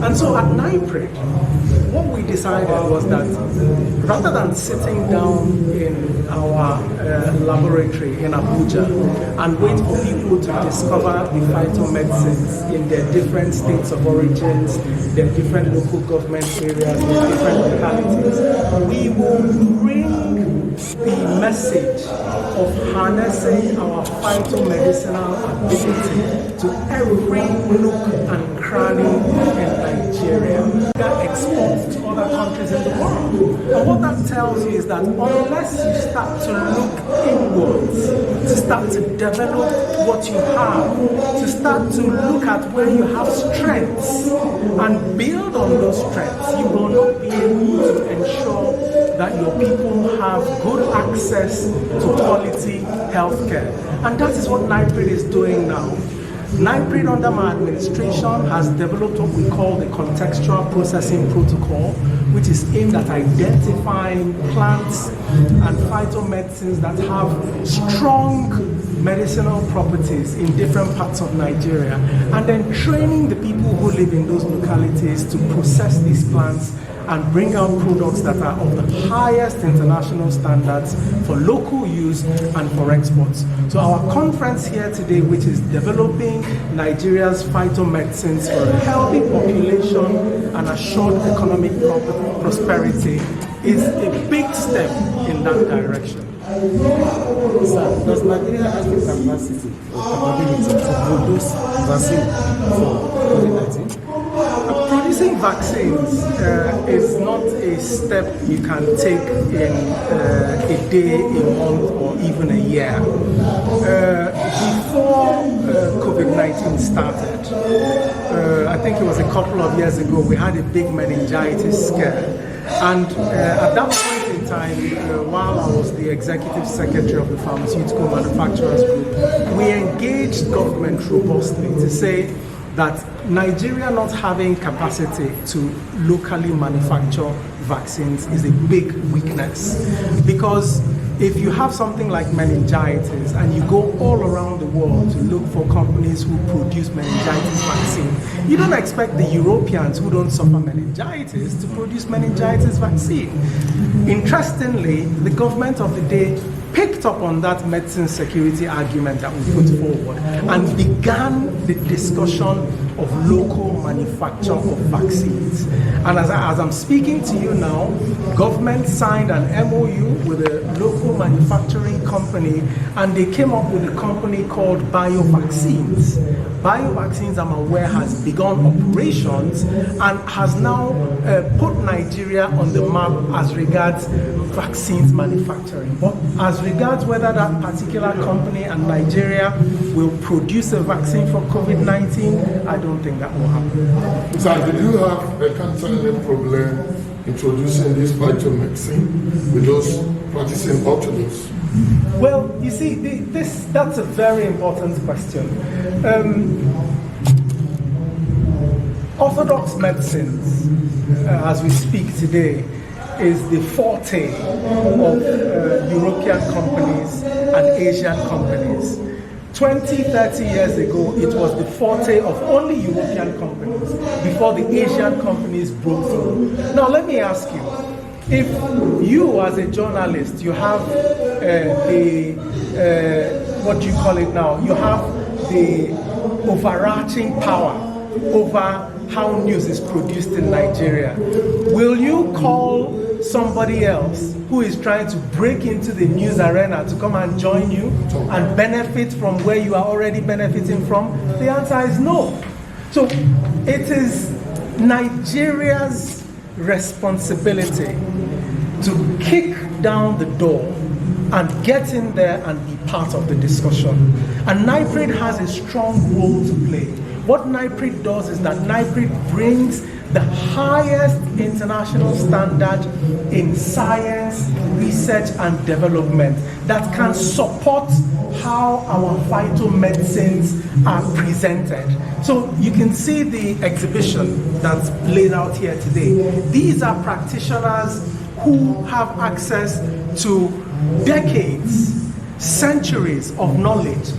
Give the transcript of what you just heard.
And so at NIPRID, what we decided was that rather than sitting down in our laboratory in Abuja and wait for people to discover the phytomedicines in their different states of origins, their different local government areas, their different localities, we will bring the message of harnessing our phytomedicinal ability to every nook and cranny in Nigeria that exports to other countries in the world. And what that tells you is that unless you start to look inwards, to start to develop what you have, to start to look at where you have strengths and build on those strengths, you will not be able to ensure that your people have good access to quality healthcare. And that is what NIPRID is doing now. NIPRID under my administration has developed what we call the contextual processing protocol, which is aimed at identifying plants and phytomedicines that have strong medicinal properties in different parts of Nigeria, and then training the people who live in those localities to process these plants and bring out products that are of the highest international standards for local use and for exports. So our conference here today, which is developing Nigeria's phytomedicines for a healthy population and assured economic prosperity, is a big step in that direction. Sir, does Nigeria have the capacity or capability to produce vaccine for COVID-19? Producing vaccines is not a step you can take in a day, a month, or even a year. Before COVID-19 started, I think it was a couple of years ago, we had a big meningitis scare. And at that point in time, while I was the executive secretary of the Pharmaceutical Manufacturers Group, we engaged government robustly to say that Nigeria not having capacity to locally manufacture vaccines is a big weakness. Because if you have something like meningitis and you go all around the world to look for companies who produce meningitis vaccine, you don't expect the Europeans who don't suffer meningitis to produce meningitis vaccine. Interestingly, the government of the day picked up on that medicine security argument that we put forward and began the discussion of local manufacture of vaccines. And as I'm speaking to you now, government signed an MOU with a local manufacturing company, and they came up with a company called BioVaccines. BioVaccines, I'm aware, has begun operations and has now put Nigeria on the map as regards vaccines manufacturing. But as regards whether that particular company and Nigeria will produce a vaccine for COVID-19, I don't think that will happen. So, did you have a concerning problem introducing this phytomedicine with those practicing orthodox? Well, you see, that's a very important question. Orthodox medicines, as we speak today, is the forte of European companies and Asian companies. 20, 30 years ago, it was the forte of only European companies before the Asian companies broke through. Now, let me ask you, if you as a journalist, you have what do you call it now? You have the overarching power over how news is produced in Nigeria. Will you call somebody else who is trying to break into the news arena to come and join you and benefit from where you are already benefiting from? The answer is no. So it is Nigeria's responsibility to kick down the door and get in there and be part of the discussion. And NIPRID has a strong role to play. What NIPRID does is that NIPRID brings the highest international standard in science, research, and development that can support how our phytomedicines are presented. So you can see the exhibition that's laid out here today. These are practitioners who have access to decades, centuries of knowledge